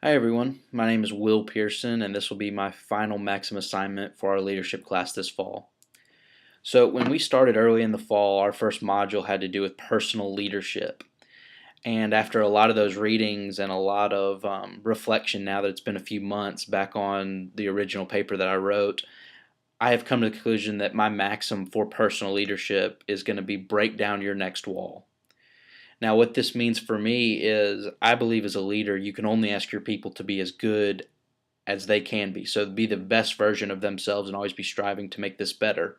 Hi everyone, my name is Will Pearson and this will be my final Maxim assignment for our leadership class this fall. So when we started early in the fall, our first module had to do with personal leadership. And after a lot of those readings and a lot of reflection, now that it's been a few months back on the original paper that I wrote, I have come to the conclusion that my maxim for personal leadership is going to be break down your next wall. Now, what this means for me is I believe as a leader, you can only ask your people to be as good as they can be. So be the best version of themselves and always be striving to make this better.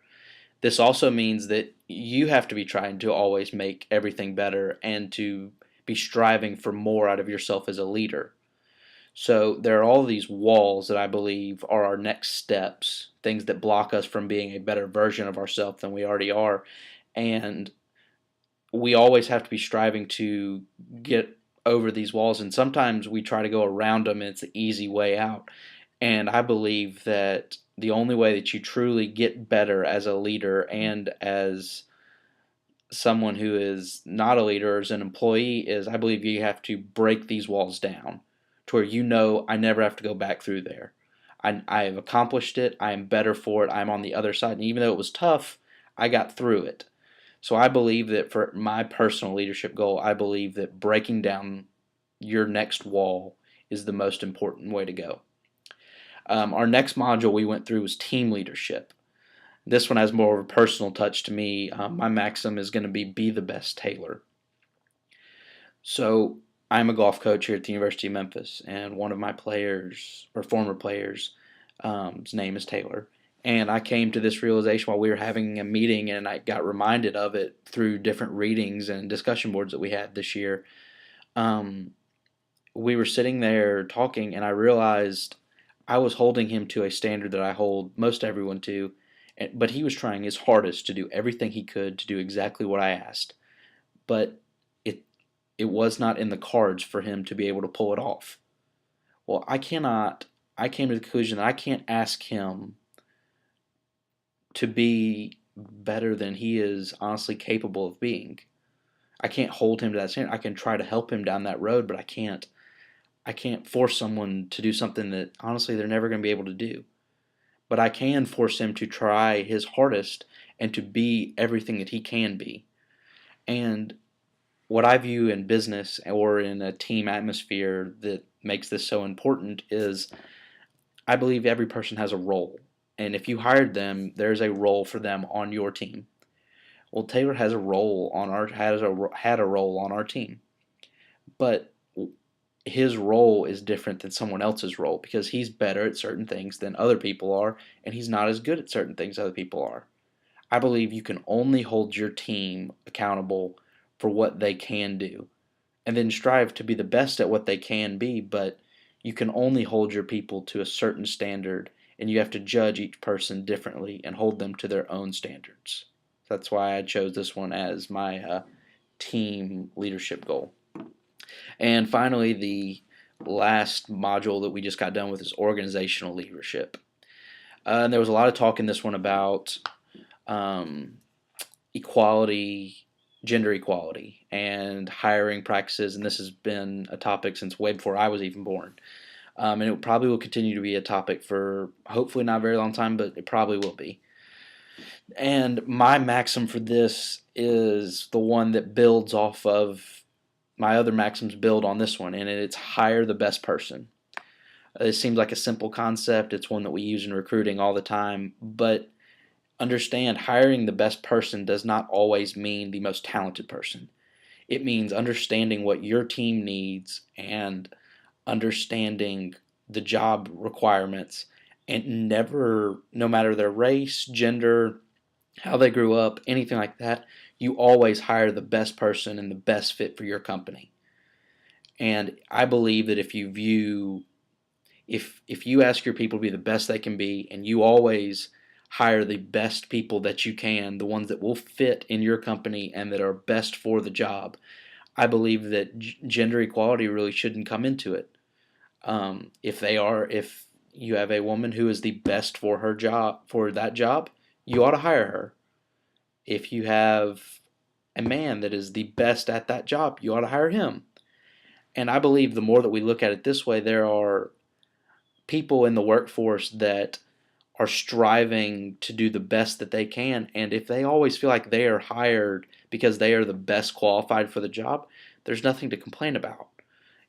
This also means that you have to be trying to always make everything better and to be striving for more out of yourself as a leader. So there are all these walls that I believe are our next steps, things that block us from being a better version of ourselves than we already are. And we always have to be striving to get over these walls, and sometimes we try to go around them and it's the easy way out. And I believe that the only way that you truly get better as a leader and as someone who is not a leader, as an employee, is I believe you have to break these walls down to where I never have to go back through there. I have accomplished it. I am better for it. I'm on the other side. And even though it was tough, I got through it. So I believe that for my personal leadership goal, I believe that breaking down your next wall is the most important way to go. Our next module we went through was team leadership. This one has more of a personal touch to me. My maxim is going to be the best Taylor. So I'm a golf coach here at the University of Memphis, and one of my players, or former players, his name is Taylor. And I came to this realization while we were having a meeting, and I got reminded of it through different readings and discussion boards that we had this year. We were sitting there talking, and I realized I was holding him to a standard that I hold most everyone to, but he was trying his hardest to do everything he could to do exactly what I asked. But it was not in the cards for him to be able to pull it off. Well, I came to the conclusion that I can't ask him to be better than he is honestly capable of being. I can't hold him to that standard. I can try to help him down that road, but I can't force someone to do something that honestly they're never going to be able to do. But I can force him to try his hardest and to be everything that he can be. And what I view in business or in a team atmosphere that makes this so important is I believe every person has a role. And if you hired them, there's a role for them on your team. Well, Taylor has a role on our had a role on our team, but his role is different than someone else's role because he's better at certain things than other people are, and he's not as good at certain things other people are. I believe you can only hold your team accountable for what they can do, and then strive to be the best at what they can be, but you can only hold your people to a certain standard, and you have to judge each person differently and hold them to their own standards. That's why I chose this one as my team leadership goal. And finally, the last module that we just got done with is organizational leadership. And there was a lot of talk in this one about equality, gender equality, and hiring practices. And this has been a topic since way before I was even born. And it probably will continue to be a topic for hopefully not a very long time, but it probably will be. And my maxim for this is the one that builds off of my other maxims build on this one, and it's hire the best person. It seems like a simple concept. It's one that we use in recruiting all the time, but understand hiring the best person does not always mean the most talented person. It means understanding what your team needs and understanding the job requirements, and never, no matter their race, gender, how they grew up, anything like that, you always hire the best person and the best fit for your company. And I believe that if you ask your people to be the best they can be, and you always hire the best people that you can, the ones that will fit in your company and that are best for the job, I believe that gender equality really shouldn't come into it. If you have a woman who is the best for her job, for that job, you ought to hire her. If you have a man that is the best at that job, you ought to hire him. And I believe the more that we look at it this way, there are people in the workforce that are striving to do the best that they can. And if they always feel like they are hired because they are the best qualified for the job, there's nothing to complain about.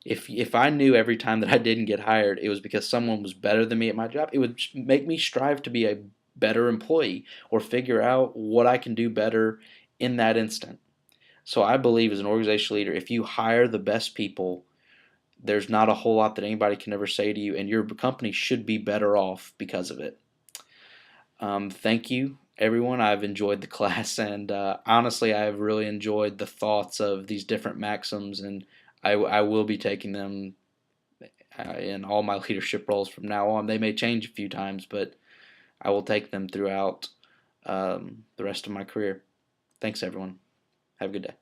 If I knew every time that I didn't get hired, it was because someone was better than me at my job, it would make me strive to be a better employee or figure out what I can do better in that instant. So I believe as an organizational leader, if you hire the best people, there's not a whole lot that anybody can ever say to you, and your company should be better off because of it. Thank you, everyone. I've enjoyed the class, and honestly, I've really enjoyed the thoughts of these different maxims, and I will be taking them in all my leadership roles from now on. They may change a few times, but I will take them throughout the rest of my career. Thanks, everyone. Have a good day.